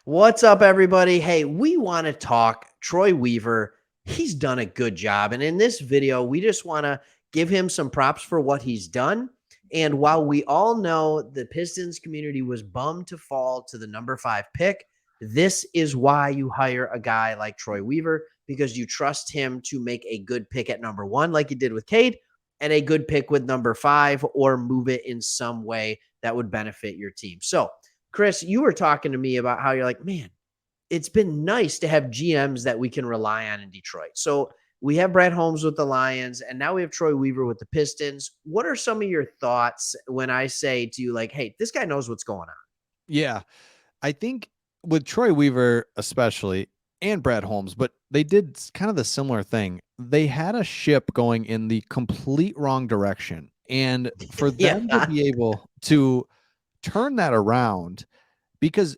What's up, everybody? Hey, we want to talk Troy Weaver. He's done a good job. And in this video, we just want to give him some props for what he's done. And while we all know the Pistons community was bummed to fall to the number 5 pick, this is why you hire a guy like Troy Weaver, because you trust him to make a good pick at number 1, like you did with Cade, and a good pick with number 5, or move it in some way that would benefit your team. So, Chris, you were talking to me about how you're like, man, it's been nice to have GMs that we can rely on in Detroit. So we have Brad Holmes with the Lions, and now we have Troy Weaver with the Pistons. What are some of your thoughts when I say to you, like, hey, this guy knows what's going on? Yeah, I think with Troy Weaver especially and Brad Holmes, but they did kind of the similar thing. They had a ship going in the complete wrong direction. And for Yeah. them to be able to turn that around, because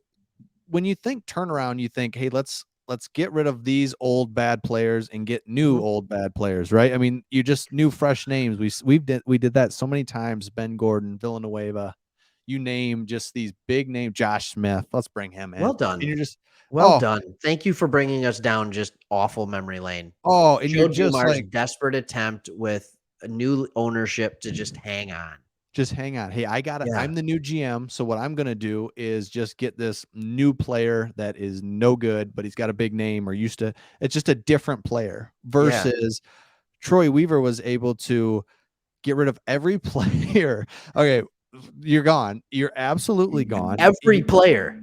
when you think turnaround, you think, hey, let's get rid of these old bad players and get new Mhm. old bad players, right? I mean, you just new fresh names. We did that so many times. Ben Gordon, Villanueva, you name just these big name Josh Smith. Let's bring him in. Well And done. you're just Well oh, done. Thank you for bringing us down just awful memory lane. and you're Joe just Dumar's like, desperate attempt with a new ownership to just hang on. just hang on. Hey, Yeah. I'm the new GM. So what I'm gonna do is just get this new player that is no good, but he's got a big name or used to it's just a different player Yeah. versus Troy Weaver was able to get rid of every player. Okay, you're gone. You're absolutely gone. Every player,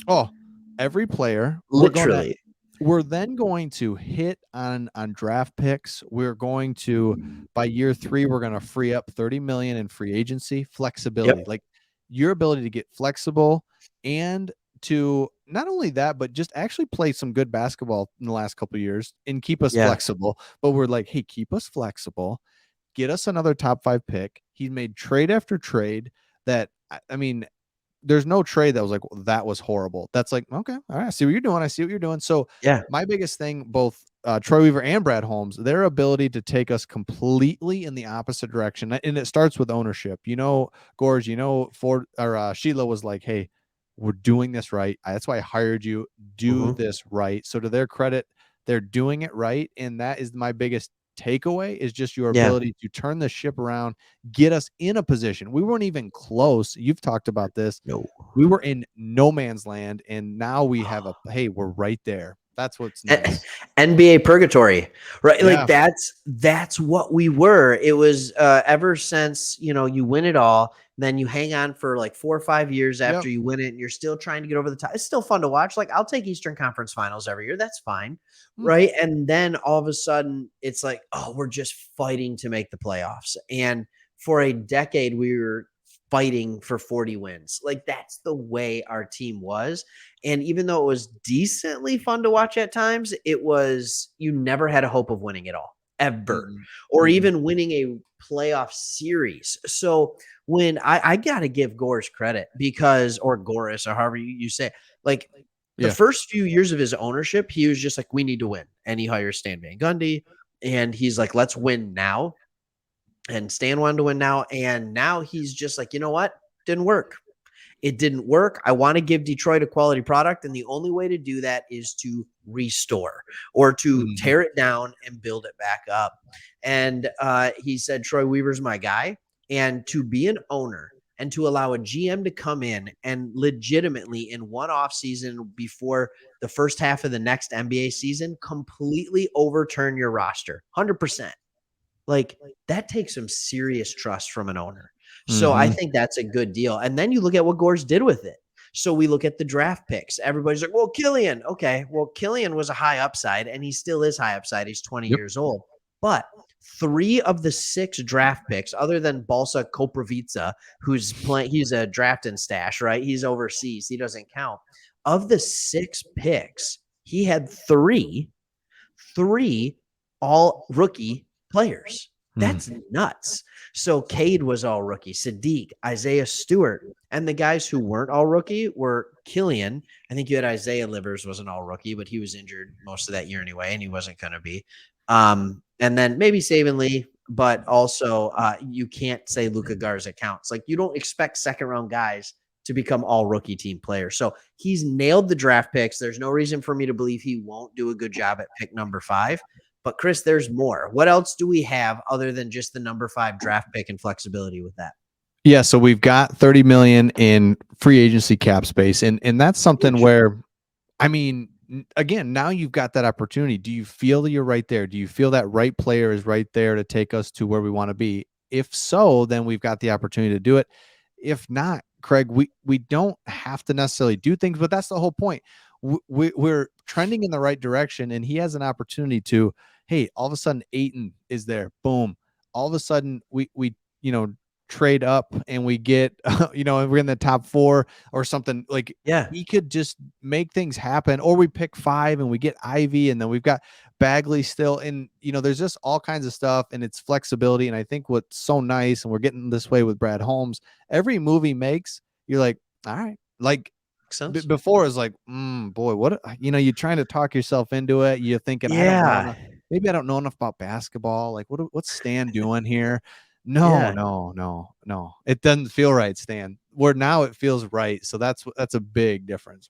Oh, every player. literally. We're then going to hit on draft picks. We're going to by year 3 we're going to free up 30 million in free agency flexibility. Yep. Like your ability to get flexible and to not only that but just actually play some good basketball in the last couple of years and keep us Yeah. flexible. But we're like, "Hey, keep us flexible. Get us another top 5 pick." He made trade after trade that I mean, there's no trade that was like, that was horrible. That's like, okay, all right, I see what you're doing. I see what you're doing. So Yeah. my biggest thing, both Troy Weaver and Brad Holmes, their ability to take us completely in the opposite direction. And it starts with ownership. Gorge, Ford or Sheila was like, hey, we're doing this right. That's why I hired you. Do Mhm. this right. So to their credit, they're doing it right. And that is my biggest takeaway is just your Yeah. ability to turn the ship around, get us in a position. We weren't even close. You've talked about this. No. We were in no man's land, and now we have hey, we're right there. That's what's nice. NBA purgatory, right? Like Yeah. that's what we were. It was ever since, you win it all, then you hang on for like 4 or 5 years Yep. after you win it, and you're still trying to get over the top. It's still fun to watch. Like, I'll take Eastern Conference Finals every year. That's fine. Mm. Right? And then all of a sudden it's like, oh, we're just fighting to make the playoffs. And for a decade we were fighting for 40 wins. Like, that's the way our team was. And even though it was decently fun to watch at times, you never had a hope of winning it all, ever, Mm-mm. or Mm-mm. even winning a playoff series. So when I got to give Goris credit because, or Goris, or however you say it, like the Yeah. first few years of his ownership, he was just like, we need to win. And he hires Stan Van Gundy. And he's like, let's win now. And Stan wanted to win now. And now he's just like, you know what? Didn't work. It didn't work. I want to give Detroit a quality product. And the only way to do that is to restore or to Mhm. tear it down and build it back up. And he said, Troy Weaver's my guy. And to be an owner and to allow a GM to come in and legitimately in one off season before the first half of the next NBA season completely overturn your roster 100%. Like, that takes some serious trust from an owner. So I Mhm. think that's a good deal. And then you look at what Gores did with it. So we look at the draft picks. Everybody's like, well, Killian. Okay. Well, Killian was a high upside, and he still is high upside. He's 20 Yep. years old. But 3 of the 6 draft picks, other than Balsa Koprivica, who's playing, he's a draft and stash, right? He's overseas. He doesn't count. Of the 6 picks, he had three all rookie players. Mm. That's nuts. So Cade was all rookie, Sadiq, Isaiah Stewart, and the guys who weren't all rookie were Killian. I think you had Isaiah Livers wasn't all rookie, but he was injured most of that year anyway, and he wasn't going to be. And then maybe Saban Lee, but also you can't say Luka Garza counts. Like, you don't expect second round guys to become all rookie team players. So he's nailed the draft picks. There's no reason for me to believe he won't do a good job at pick number 5. But Chris, there's more. What else do we have other than just the number 5 draft pick and flexibility with that? Yeah, so we've got 30 million in free agency cap space, and that's something Huge. where, I mean, again, now you've got that opportunity. Do you feel that you're right there? Do you feel that right player is right there to take us to where we want to be? If so, then we've got the opportunity to do it. If not, Craig, we don't have to necessarily do things, but that's the whole point. We're trending in the right direction, and he has an opportunity to, hey, all of a sudden Aiton is there. Boom. All of a sudden we trade up and we get we're in the top 4 or something. Like, Yeah. he could just make things happen, or we pick 5 and we get Ivy, and then we've got Bagley still. And there's just all kinds of stuff, and it's flexibility. And I think what's so nice, and we're getting this way with Brad Holmes, every move he makes, you're like, all right. Like, Makes sense. before it's like, boy, what, you're trying to talk yourself into it. You're thinking, I don't know Yeah. enough. Maybe I don't know enough about basketball. Like, what's Stan doing here? No, Yeah. no, no, no. It doesn't feel right, Stan. Where now it feels right. So that's a big difference.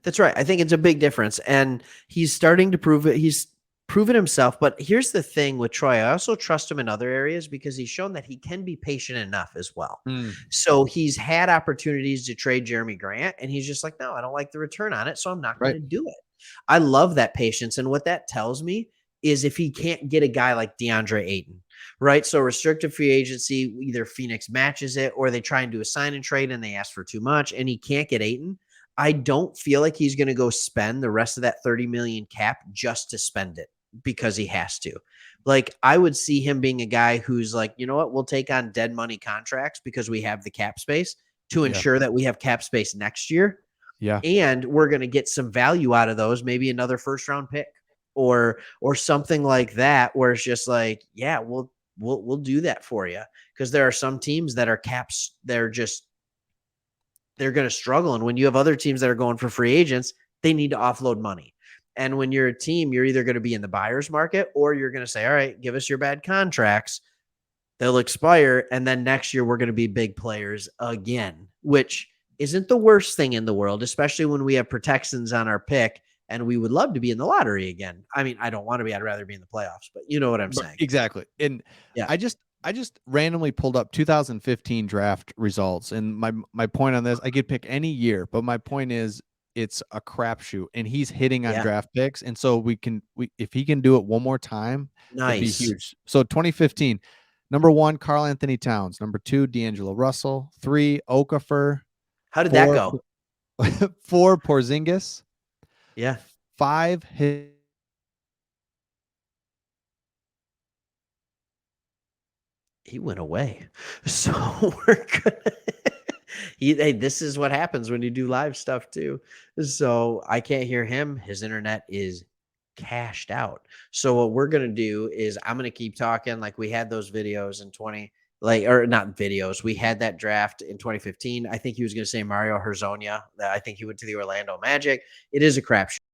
That's right. I think it's a big difference. And he's starting to prove it. He's proven himself. But here's the thing with Troy. I also trust him in other areas because he's shown that he can be patient enough as well. Mm, So he's had opportunities to trade Jeremy Grant, and he's just like, no, I don't like the return on it. So I'm not going right. to do it. I love that patience. And what that tells me is if he can't get a guy like DeAndre Ayton, right? So restricted free agency, either Phoenix matches it or they try and do a sign and trade and they ask for too much and he can't get Ayton. I don't feel like he's going to go spend the rest of that 30 million cap just to spend it because he has to. Like, I would see him being a guy who's like, you know what, we'll take on dead money contracts because we have the cap space to Yeah. ensure that we have cap space next year. Yeah. And we're going to get some value out of those, maybe another first round pick or something like that, where it's just like, yeah, we'll do that for you. Because there are some teams that are caps, they're going to struggle. And when you have other teams that are going for free agents, they need to offload money. And when you're a team, you're either going to be in the buyer's market or you're going to say, all right, give us your bad contracts. They'll expire. And then next year, we're going to be big players again, which isn't the worst thing in the world, especially when we have protections on our pick and we would love to be in the lottery again. I mean, I don't want to be, I'd rather be in the playoffs, but you know what I'm But saying? exactly. And Yeah. I just randomly pulled up 2015 draft results, and my point on this, I could pick any year, but my point is it's a crapshoot, and he's hitting on Yeah. draft picks, and so we if he can do it one more time, it'd be Nice. huge. So 2015, number 1, Karl Anthony Towns, number 2, D'Angelo Russell, 3, Okafor, How did that 4, go? 4, Porzingis, Yeah. 5, He went away. So we're gonna hey, this is what happens when you do live stuff too. So I can't hear him. His internet is cashed out. So what we're gonna do is I'm gonna keep talking like we had those videos in 20, like, or not videos. We had that draft in 2015. I think he was gonna say Mario Herzonia. I think he went to the Orlando Magic. It is a crapshoot.